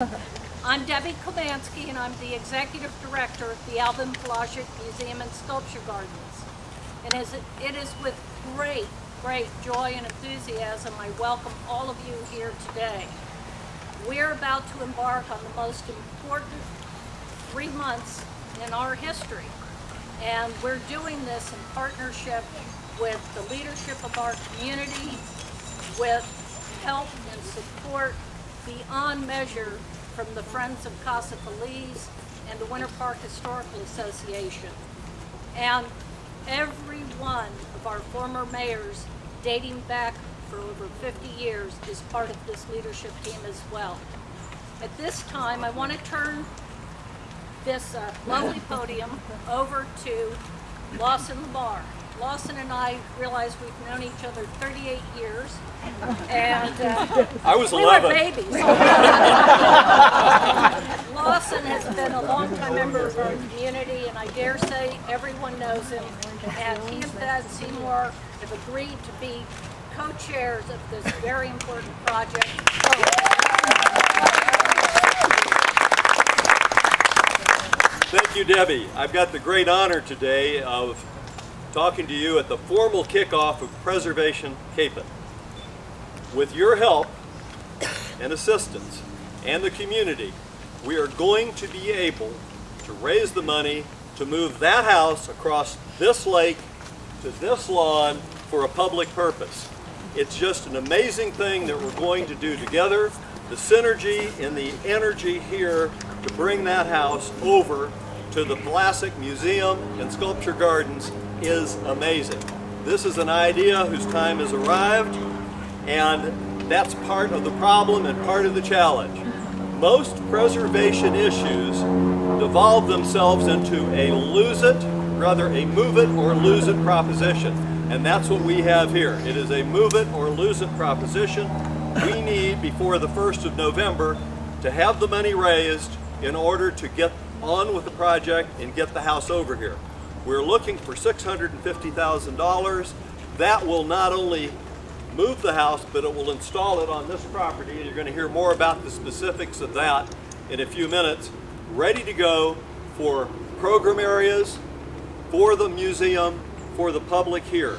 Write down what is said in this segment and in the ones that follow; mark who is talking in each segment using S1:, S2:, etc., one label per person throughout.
S1: I'm Debbie Komansky, and I'm the Executive Director of the Alvin Pelagic Museum and Sculpture Gardens. And it is with great joy and enthusiasm I welcome all of you here today. We're about to embark on the most important 3 months in our history. And we're doing this in partnership with the leadership of our community, with help and support beyond measure from the Friends of Casa Feliz and the Winter Park Historical Association. And every one of our former mayors, dating back for over 50 years, is part of this leadership team as well. At this time, I want to turn this lovely podium over to Lawson Lamar. Lawson and I realize we've known each other 38 years, and
S2: I was
S1: we
S2: 11.
S1: were babies. Lawson has been a longtime member of our community, and I dare say everyone knows him. And he and Thad Seymour have agreed to be co-chairs of this very important project.
S2: Thank you, Debbie. I've got the great honor today of talking to you at the formal kickoff of Preservation Capen. With your help and assistance and the community, we are going to be able to raise the money to move that house across this lake to this lawn for a public purpose. It's just an amazing thing that we're going to do together. The synergy and the energy here to bring that house over to the Pelagic Museum and Sculpture Gardens is amazing. This is an idea whose time has arrived, and that's part of the problem and part of the challenge. Most preservation issues devolve themselves into a move it or lose it proposition. And that's what we have here. It is a move it or lose it proposition. We need, before the 1st of November, to have the money raised in order to get on with the project and get the house over here. We're looking for $650,000. That will not only move the house, but it will install it on this property. And you're going to hear more about the specifics of that in a few minutes. Ready to go for program areas, for the museum, for the public here.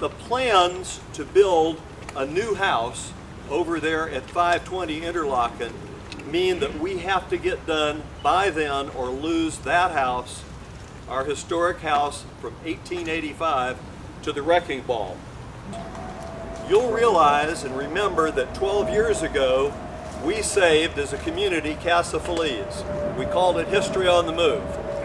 S2: The plans to build a new house over there at 520 Interlaken mean that we have to get done by then or lose that house, our historic house from 1885, to the wrecking ball. You'll realize and remember that 12 years ago we saved as a community Casa Feliz. We called it History on the Move.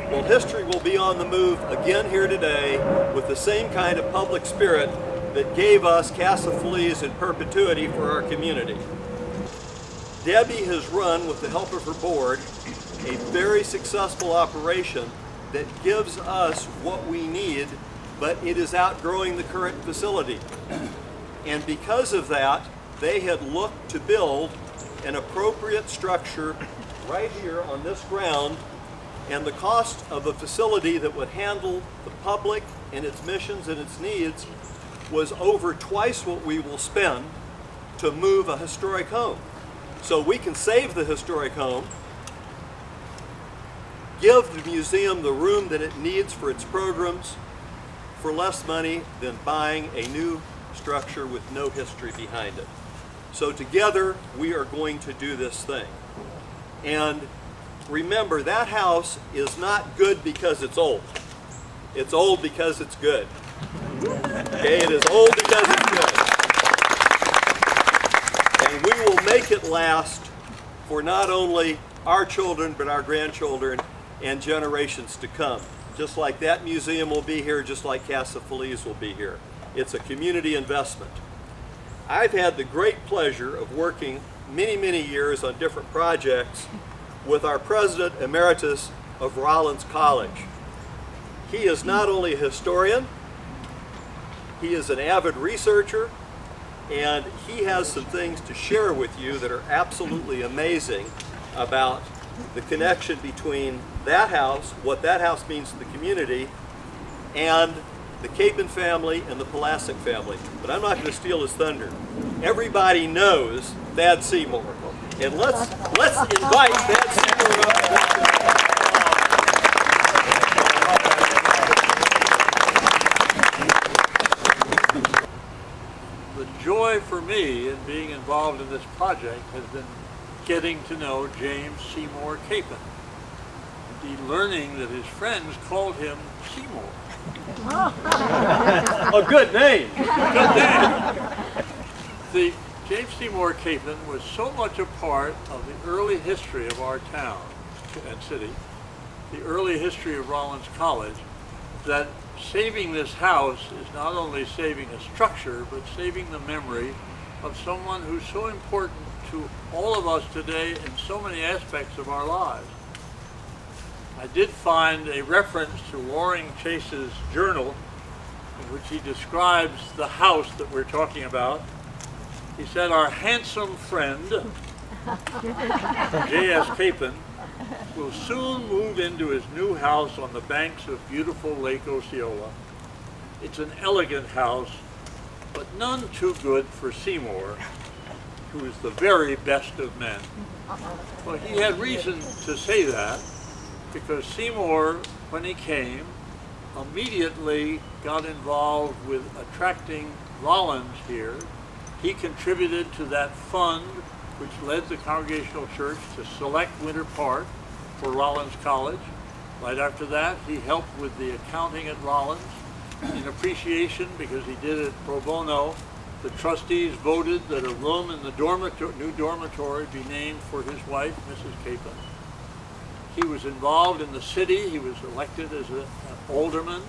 S2: Well, history will be on the move again here today with the same kind of public spirit that gave us Casa Feliz in perpetuity for our community. Debbie has run, with the help of her board, a very successful operation that gives us what we need, but it is outgrowing the current facility. And because of that, they had looked to build an appropriate structure right here on this ground, and the cost of a facility that would handle the public and its missions and its needs was over twice what we will spend to move a historic home. So we can save the historic home, give the museum the room that it needs for its programs for less money than buying a new structure with no history behind it. So together we are going to do this thing. And remember, that house is not good because it's old. It's old because it's good. Okay, it is old because it's good. And we will make it last for not only our children, but our grandchildren and generations to come. Just like that museum will be here, just like Casa Feliz will be here. It's a community investment. I've had the great pleasure of working many years on different projects with our president emeritus of Rollins College. He is not only a historian, he is an avid researcher, and he has some things to share with you that are absolutely amazing about the connection between that house, what that house means to the community, and the Capen family, and the Pulaski family. But I'm not going to steal his thunder. Everybody knows Thad Seymour. And let's invite Thad Seymour up.
S3: The joy for me in being involved in this project has been getting to know James Seymour Capen. Indeed, learning that his friends called him Seymour.
S2: A good name.
S3: Good name. The James Seymour Capen was so much a part of the early history of our town and city, the early history of Rollins College, that saving this house is not only saving a structure, but saving the memory of someone who's so important to all of us today in so many aspects of our lives. I did find a reference to Loring Chase's journal in which he describes the house that we're talking about. He said, "Our handsome friend, J.S. Capen, will soon move into his new house on the banks of beautiful Lake Osceola. It's an elegant house, but none too good for Seymour, who is the very best of men." Well, he had reason to say that, because Seymour, when he came, immediately got involved with attracting Rollins here. He contributed to that fund which led the Congregational Church to select Winter Park for Rollins College. Right after that, he helped with the accounting at Rollins. In appreciation, because he did it pro bono, the trustees voted that a room in the new dormitory be named for his wife, Mrs. Capen. He was involved in the city. He was elected as an alderman.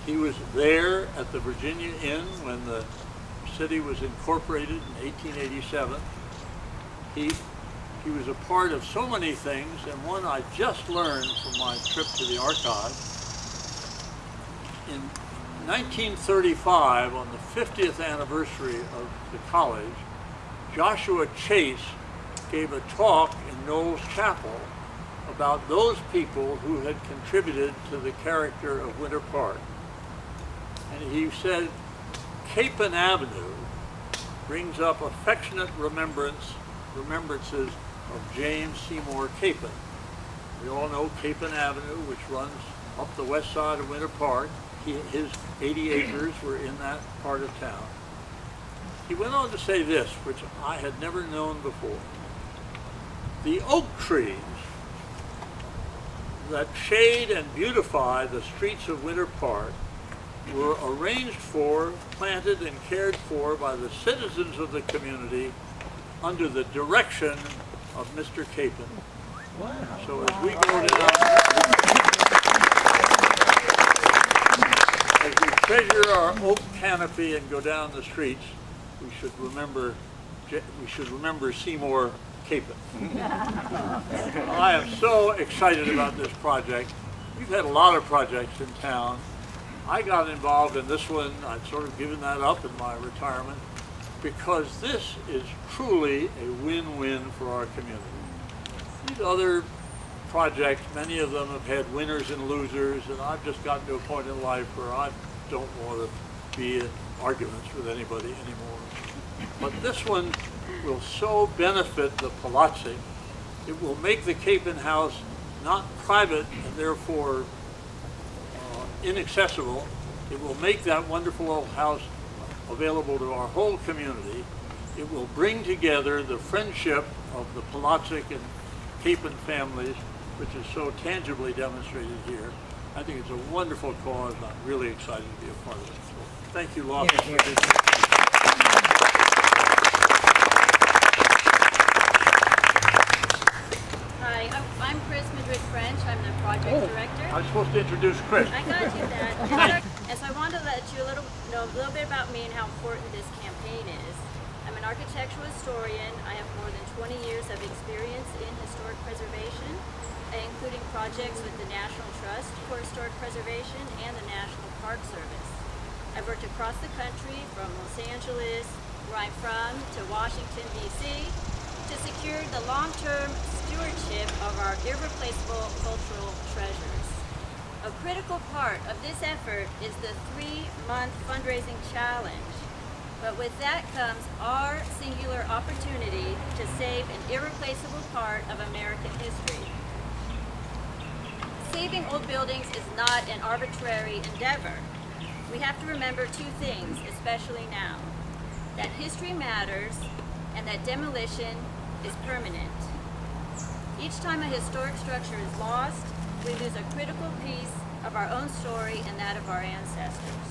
S3: He was there at the Virginia Inn when the city was incorporated in 1887. He was a part of so many things, and one I just learned from my trip to the archive. In 1935, on the 50th anniversary of the college, Joshua Chase gave a talk in Knowles Chapel about those people who had contributed to the character of Winter Park. And he said, "Capen Avenue brings up affectionate remembrances of James Seymour Capen." We all know Capen Avenue, which runs up the west side of Winter Park. His 80 acres were in that part of town. He went on to say this, which I had never known before. "The oak trees that shade and beautify the streets of Winter Park were arranged for, planted, and cared for by the citizens of the community under the direction of Mr. Capen." Wow. So as we go down, as we treasure our oak canopy and go down the streets, we should remember Seymour Capen. I am so excited about this project. We've had a lot of projects in town. I got involved in this one. I'd sort of given that up in my retirement, because this is truly a win-win for our community. These other projects, many of them have had winners and losers, and I've just gotten to a point in life where I don't want to be in arguments with anybody anymore. But this one will so benefit the Palazzi. It will make the Capen House not private and therefore inaccessible. It will make that wonderful old house available to our whole community. It will bring together the friendship of the Palazzi and Capen families, which is so tangibly demonstrated here. I think it's a wonderful cause. I'm really excited to be a part of it. So thank you, Lawson, for this.
S4: Hi, I'm Chris Madrid-French. I'm the project director.
S3: I'm supposed to introduce Chris.
S4: I got you, Dad. And so I wanted to let you know a little bit about me and how important this campaign is. I'm an architectural historian. I have more than 20 years of experience in historic preservation, including projects with the National Trust for Historic Preservation and the National Park Service. I've worked across the country, from Los Angeles, where I'm from, to Washington, D.C., to secure the long-term stewardship of our irreplaceable cultural treasures. A critical part of this effort is the 3-month fundraising challenge. But with that comes our singular opportunity to save an irreplaceable part of American history. Saving old buildings is not an arbitrary endeavor. We have to remember two things, especially now: that history matters and that demolition is permanent. Each time a historic structure is lost, we lose a critical piece of our own story and that of our ancestors.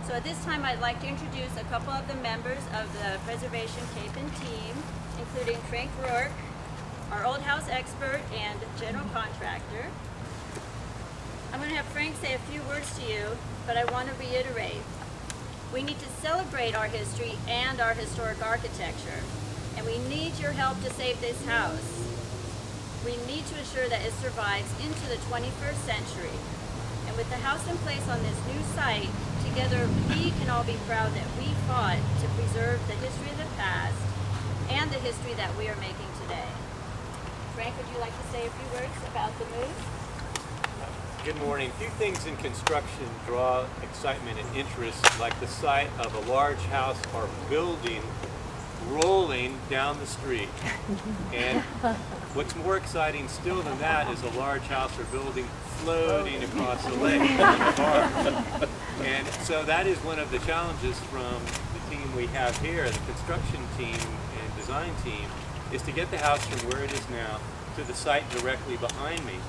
S4: So at this time, I'd like to introduce a couple of the members of the Preservation Capen team, including Frank Rourke, our old house expert and general contractor. I'm going to have Frank say a few words to you, but I want to reiterate. We need to celebrate our history and our historic architecture, and we need your help to save this house. We need to ensure that it survives into the 21st century. And with the house in place on this new site, together we can all be proud that we fought to preserve the history of the past and the history that we are making today. Frank, would you like to say a few words about the move?
S5: Good morning. Few things in construction draw excitement and interest like the sight of a large house or building rolling down the street. And what's more exciting still than that is a large house or building floating across the lake. And so that is one of the challenges from the team we have here, the construction team and design team, is to get the house from where it is now to the site directly behind me.